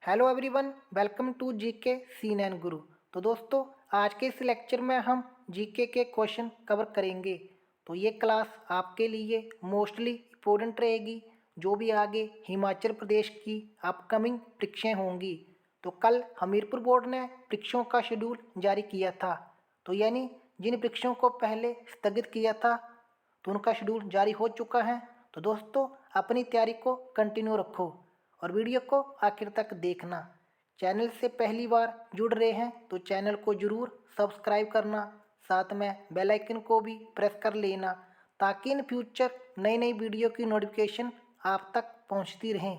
Hello everyone, welcome to GK scene and Guru. तो दोस्तों, आज के इस लेक्चर में हम जीके के क्वेश्चन कवर करेंगे। तो ये क्लास आपके लिए मोस्टली इम्पोर्टेंट रहेगी, जो भी आगे हिमाचल प्रदेश की अपकमिंग परीक्षाएं होंगी। तो कल हमीरपुर बोर्ड ने परीक्षाओं का शेड्यूल जारी किया था। तो यानी जिन परीक्षाओं को पहले स्थगित किया था तो उनका शेड्यूल जारी हो चुका है। तो दोस्तों, अपनी तैयारी को कंटिन्यू रखो और वीडियो को आखिर तक देखना। चैनल से पहली बार जुड़ रहे हैं तो चैनल को ज़रूर सब्सक्राइब करना, साथ में बेल आइकन को भी प्रेस कर लेना, ताकि इन फ्यूचर नई नई वीडियो की नोटिफिकेशन आप तक पहुंचती रहें।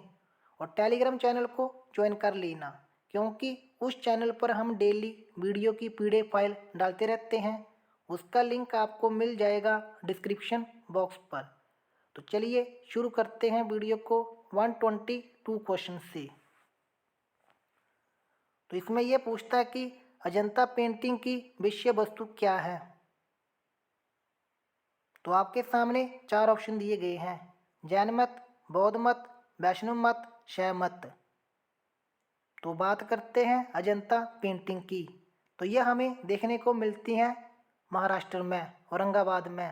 और टेलीग्राम चैनल को ज्वाइन कर लेना, क्योंकि उस चैनल पर हम डेली वीडियो की पीडीएफ फाइल डालते रहते हैं। उसका लिंक आपको मिल जाएगा डिस्क्रिप्शन बॉक्स पर। तो चलिए शुरू करते हैं वीडियो को 122 क्वेश्चन से। तो इसमें यह पूछता है कि अजंता पेंटिंग की विषय वस्तु क्या है। तो आपके सामने चार ऑप्शन दिए गए हैं: जैन मत, बौद्ध मत, वैष्णव मत, शैव मत। तो बात करते हैं अजंता पेंटिंग की। तो यह हमें देखने को मिलती है महाराष्ट्र में, औरंगाबाद में।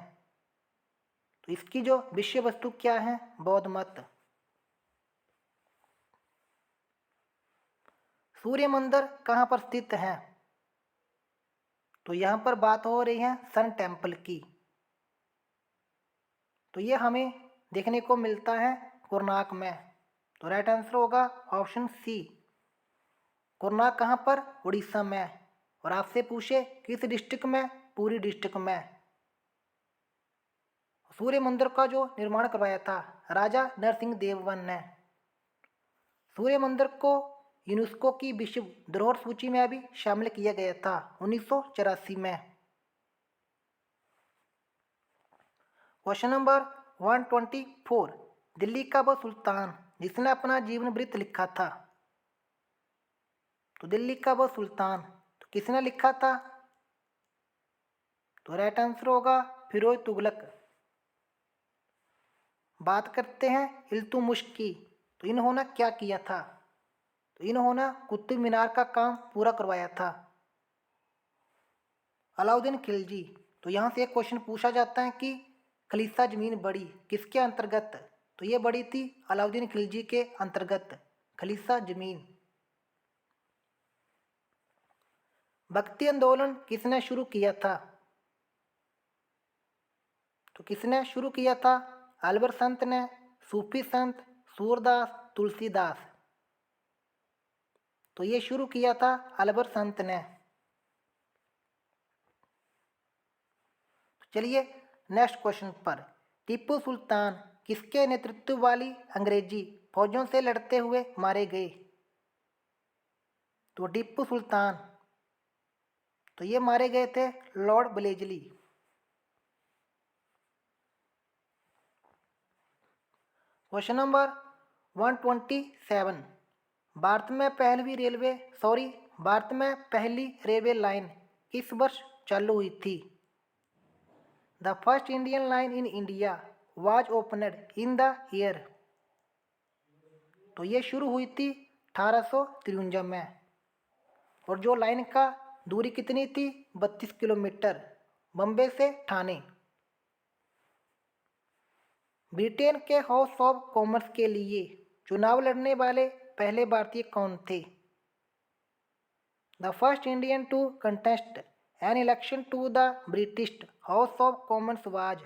तो इसकी जो विषय वस्तु क्या है, बौद्ध मत। सूर्य मंदिर कहाँ पर स्थित है? तो यहाँ पर बात हो रही है सन टेम्पल की। तो ये हमें देखने को मिलता है कोणार्क में। तो राइट आंसर होगा ऑप्शन सी। कोणार्क कहाँ पर? उड़ीसा में। और आपसे पूछे किस डिस्ट्रिक्ट में? पुरी डिस्ट्रिक्ट में। सूर्य मंदिर का जो निर्माण करवाया था राजा नरसिंह देव ने। सूर्य मंदिर को यूनेस्को की विश्व धरोहर सूची में भी शामिल किया गया था 1984 में। क्वेश्चन नंबर 124, दिल्ली का वह सुल्तान जिसने अपना जीवन वृत्त लिखा था। तो दिल्ली का वह सुल्तान तो किसने लिखा था? तो राइट आंसर होगा फिरोज तुगलक। बात करते हैं इल्तुतमिश की। तो इन्होंने क्या किया था? तो इन्होंने कुतुब मीनार का काम पूरा करवाया था। अलाउद्दीन खिलजी। तो यहाँ से एक क्वेश्चन पूछा जाता है कि खलीसा जमीन बढ़ी किसके अंतर्गत? तो ये बढ़ी थी अलाउद्दीन खिलजी के अंतर्गत, खलीसा जमीन। भक्ति आंदोलन किसने शुरू किया था? तो किसने शुरू किया था? अलवर संत ने, सूफी संत, सूरदास, तुलसीदास। तो ये शुरू किया था अलवर संत ने। चलिए नेक्स्ट क्वेश्चन पर। टीपू सुल्तान किसके नेतृत्व वाली अंग्रेजी फौजों से लड़ते हुए मारे गए? तो टीपू सुल्तान तो ये मारे गए थे लॉर्ड ब्लेजली। क्वेश्चन नंबर 127, भारत में पहली रेलवे लाइन किस वर्ष चालू हुई थी? The first Indian line in India was opened in the year. तो ये शुरू हुई थी 1853 में। और जो लाइन का दूरी कितनी थी? 32 किलोमीटर, बम्बे से ठाणे। ब्रिटेन के हाउस ऑफ कॉमर्स के लिए चुनाव लड़ने वाले पहले भारतीय कौन थे? The first Indian to contest an election to the British House of Commons was.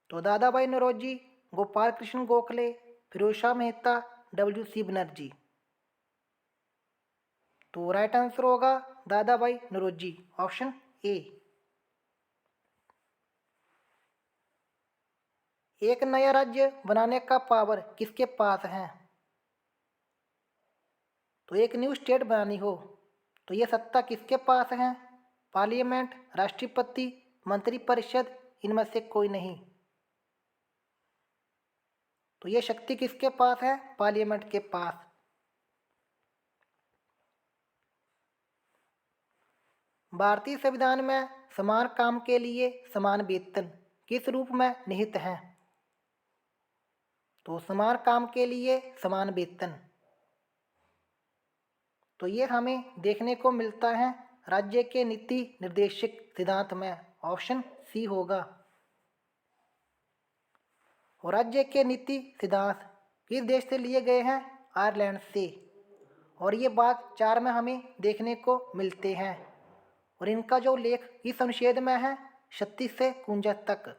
तो दादा भाई नौरोजी, गोपाल कृष्ण गोखले, फिरोज शाह मेहता, WC बनर्जी। तो राइट आंसर होगा दादा भाई नौरोजी, ऑप्शन ए। एक नया राज्य बनाने का पावर किसके पास है? तो एक न्यू स्टेट बनानी हो तो ये सत्ता किसके पास है? पार्लियामेंट, राष्ट्रपति, मंत्रिपरिषद, इनमें से कोई नहीं। तो ये शक्ति किसके पास है? पार्लियामेंट के पास। भारतीय संविधान में समान काम के लिए समान वेतन किस रूप में निहित है? तो समान काम के लिए समान वेतन। तो ये हमें देखने को मिलता है राज्य के नीति निर्देशक सिद्धांत में, ऑप्शन सी होगा। और राज्य के नीति सिद्धांत किस देश से लिए गए हैं? आयरलैंड से। और ये भाग 4 में हमें देखने को मिलते हैं और इनका जो लेख इस अनुच्छेद में है 36 से 49 तक।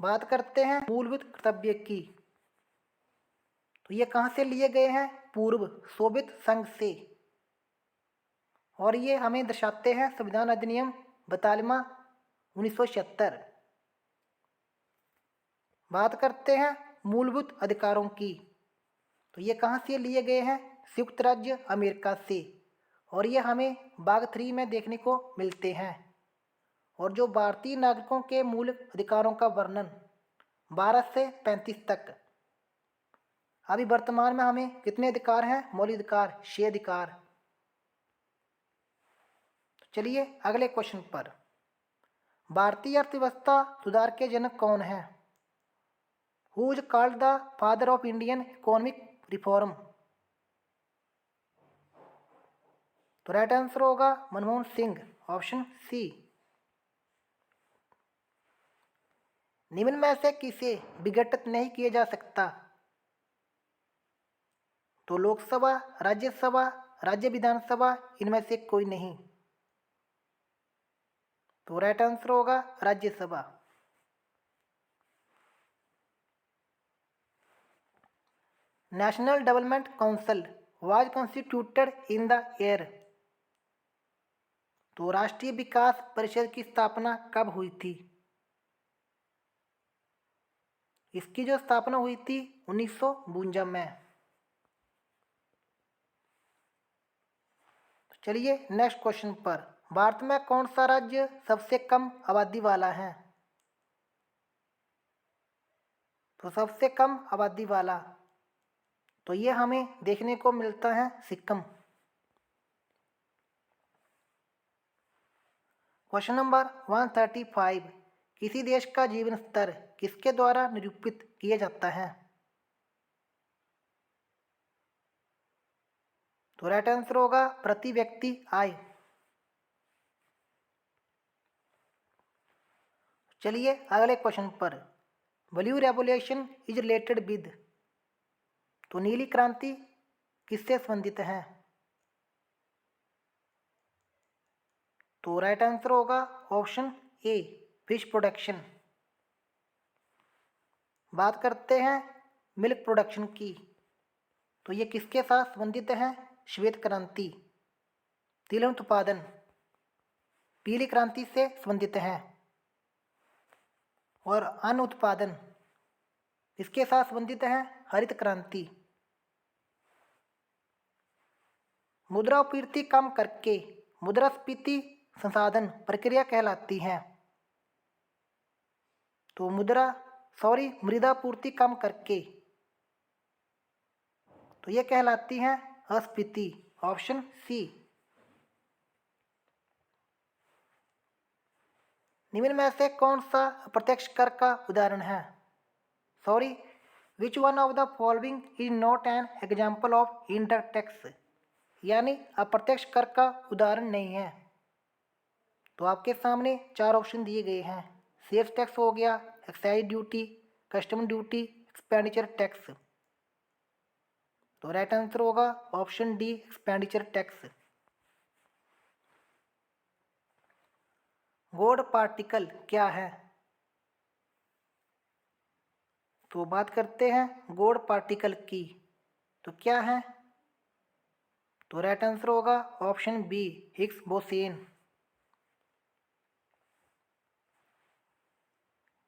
बात करते हैं मूलभूत कर्तव्य की, तो ये कहाँ से लिए गए हैं? पूर्व सोवियत संघ से। और ये हमें दर्शाते हैं संविधान अधिनियम 42वां 1976। बात करते हैं मूलभूत अधिकारों की, तो ये कहाँ से लिए गए हैं? संयुक्त राज्य अमेरिका से। और ये हमें भाग 3 में देखने को मिलते हैं। और जो भारतीय नागरिकों के मूल अधिकारों का वर्णन 12 से 35 तक। अभी वर्तमान में हमें कितने अधिकार हैं? मौलिक अधिकार 6 अधिकार। चलिए अगले क्वेश्चन पर। भारतीय अर्थव्यवस्था सुधार के जनक कौन है? Who is called the father of Indian economic reform? तो राइट आंसर होगा मनमोहन सिंह, ऑप्शन सी। निम्न में से किसे विघटित नहीं किया जा सकता? तो लोकसभा, राज्यसभा, राज्य विधानसभा, इनमें से कोई नहीं। तो राइट आंसर होगा Rajya Sabha. National development council was constituted in the year? तो राष्ट्रीय विकास परिषद की स्थापना कब हुई थी? इसकी जो स्थापना हुई थी 1952 में। चलिए नेक्स्ट क्वेश्चन पर। भारत में कौन सा राज्य सबसे कम आबादी वाला है? तो सबसे कम आबादी वाला, तो ये हमें देखने को मिलता है सिक्किम। Question number 135। किसी देश का जीवन स्तर किसके द्वारा निरूपित किया जाता है? तो राइट आंसर होगा प्रति व्यक्ति आय। चलिए अगले क्वेश्चन पर। Blue revolution is related with? तो नीली क्रांति किससे संबंधित है? तो राइट आंसर होगा ऑप्शन ए, फिश प्रोडक्शन। बात करते हैं मिल्क प्रोडक्शन की, तो ये किसके साथ संबंधित है? श्वेत क्रांति। तिल उत्पादन पीली क्रांति से संबंधित है। और अन्न उत्पादन इसके साथ संबंधित है? हरित क्रांति। मुद्रास्फीति कम करके मुद्रास्फीति संसाधन प्रक्रिया कहलाती है? तो मृदा पूर्ति कम करके, तो ये कहलाती है अस्फीति, ऑप्शन सी। निम्न में से कौन सा अप्रत्यक्ष कर का उदाहरण है? Which one of the following is not an example of indirect tax? यानी अप्रत्यक्ष कर का उदाहरण नहीं है। तो आपके सामने 4 ऑप्शन दिए गए हैं। सेल्स टैक्स हो गया, excise duty, custom duty, expenditure tax. तो राइट आंसर होगा option D, expenditure tax. God particle क्या है? तो बात करते हैं गॉड पार्टिकल की, तो क्या है? तो राइट आंसर होगा ऑप्शन बी, हिग्स बोसेन।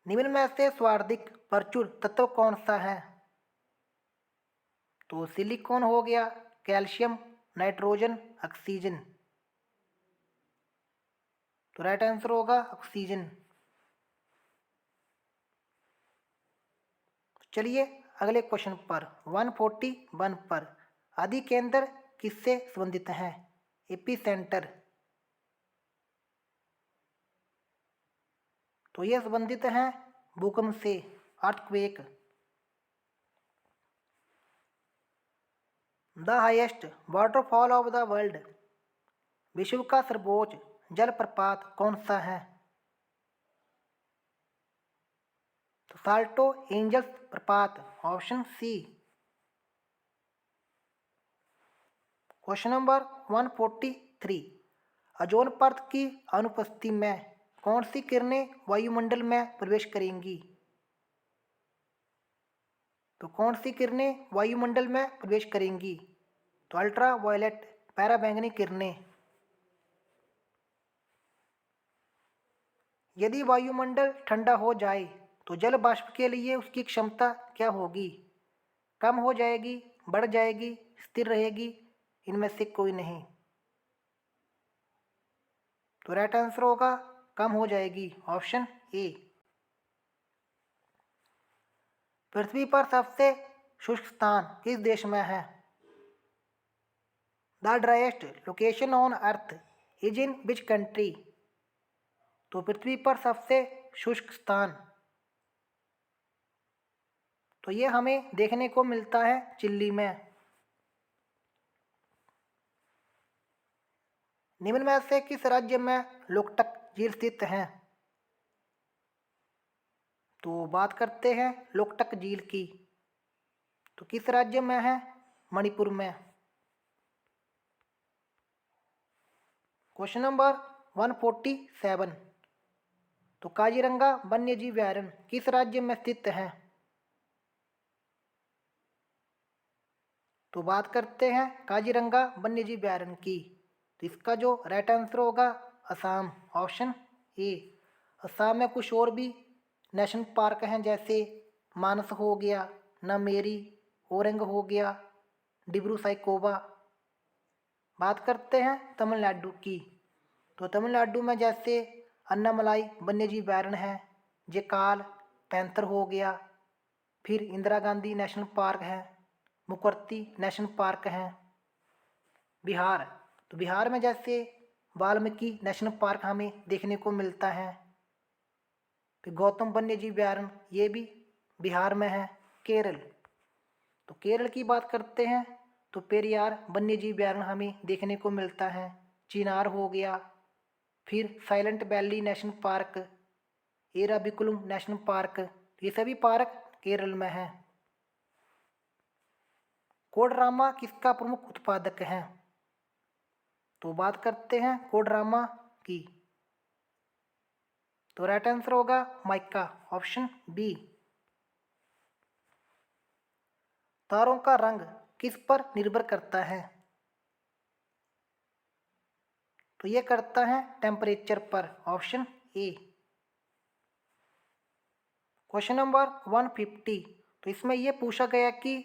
निम्न में से सर्वाधिक प्रचुर तत्व कौन सा है? तो सिलिकॉन हो गया, कैल्शियम, नाइट्रोजन, ऑक्सीजन। तो राइट आंसर होगा ऑक्सीजन। चलिए अगले क्वेश्चन पर 141 पर। आदि केंद्र किससे संबंधित है? Epicentre. तो यह संबंधित है भूकंप से, earthquake. The highest waterfall of the world, विश्व का सर्वोच्च जलप्रपात कौन सा है? तो साल्टो एंजल्स प्रपात, option C. Question number 143, ozone परत की अनुपस्थिति में कौन सी किरणें वायुमंडल में प्रवेश करेंगी? तो कौन सी किरणें वायुमंडल में प्रवेश करेंगी? तो अल्ट्रा वायलेट, पराबैंगनी किरणें। यदि वायुमंडल ठंडा हो जाए तो जल वाष्प के लिए उसकी क्षमता क्या होगी? कम हो जाएगी, बढ़ जाएगी, स्थिर रहेगी, इनमें से कोई नहीं। तो राइट आंसर होगा कम हो जाएगी, ऑप्शन ए। पृथ्वी पर सबसे शुष्क स्थान किस देश में है? The driest location on earth is in which country? तो पृथ्वी पर सबसे शुष्क स्थान, तो ये हमें देखने को मिलता है चिली में। निम्न में से किस राज्य में लोकटक झील स्थित है? तो बात करते हैं लोकटक झील की, तो किस राज्य में है? मणिपुर में। क्वेश्चन नंबर 147, तो काजीरंगा वन्यजीव अभयारण्य किस राज्य में स्थित है? तो बात करते हैं काजीरंगा वन्यजीव अभयारण्य की, तो इसका जो राइट आंसर होगा असम, ऑप्शन ए। असम में कुछ और भी नेशनल पार्क हैं, जैसे मानस हो गया, नामेरी, ओरंग हो गया, डिब्रू साइखोवा। बात करते हैं तमिलनाडु की, तो तमिलनाडु में जैसे अन्नामलाई वन्यजीव अभयारण्य है, जेकाल पैंथर हो गया, फिर इंदिरा गांधी नेशनल पार्क है, मुकर्ती नेशनल पार्क है। बिहार, तो बिहार में जैसे वाल्मीकि नेशनल पार्क हमें देखने को मिलता है, फिर गौतम वन्यजीव अभयारण्य ये भी बिहार में है। केरल, तो केरल की बात करते हैं तो पेरियार वन्यजीव अभयारण्य हमें देखने को मिलता है। चिनार हो गया, फिर silent valley national park, Eravikulam national park, ये सभी पार्क केरल में हैं। कोडरामा किसका प्रमुख उत्पादक है? तो बात करते हैं कोडरामा की, तो राइट आंसर होगा माइका, ऑप्शन बी। तारों का रंग किस पर निर्भर करता है? तो ये करता है टेम्परेचर पर, ऑप्शन ए। क्वेश्चन नंबर 150, तो इसमें यह पूछा गया कि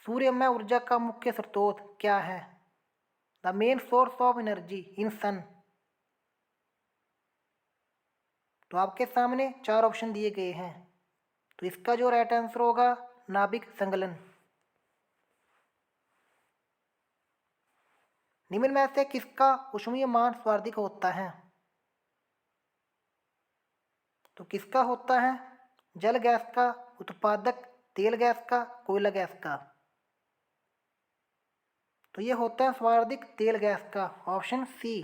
सूर्यमय ऊर्जा का मुख्य स्रोत क्या है? The main source of energy in sun. तो आपके सामने चार ऑप्शन दिए गए हैं, तो इसका जो राइट आंसर होगा नाभिक संगलन। निम्न में से किसका ऊष्मीयमान सर्वाधिक होता है? तो किसका होता है? जल गैस का, उत्पादक तेल गैस का, कोयला गैस का। तो ये होता है सर्वाधिक तेल गैस का, ऑप्शन सी।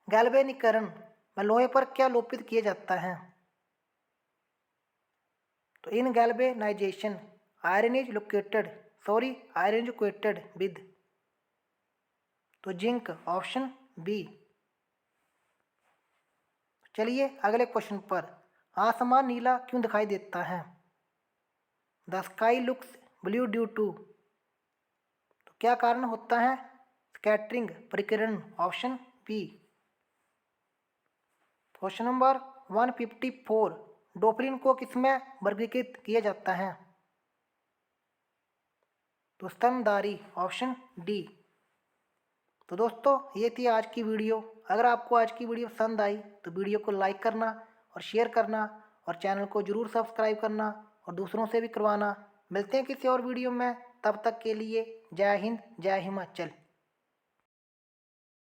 गैल्वेनीकरण में लोहे पर क्या लोपित किया जाता है? तो in galvanization iron is located, iron is coated with, तो जिंक, ऑप्शन बी। चलिए अगले क्वेश्चन पर, आसमान नीला क्यों दिखाई देता है? The sky looks blue due to, तो क्या कारण होता है? स्कैटरिंग, परिकिरण, option B. Question number 154, dolphin को किसमें वर्गीकृत किया जाता है? तो स्तनधारी, ऑप्शन डी। तो दोस्तों ये थी आज की वीडियो। अगर आपको आज की वीडियो पसंद आई तो वीडियो को लाइक करना और शेयर करना और चैनल को ज़रूर सब्सक्राइब करना और दूसरों से भी करवाना। मिलते हैं किसी और वीडियो में, तब तक के लिए जय हिंद, जय हिमाचल।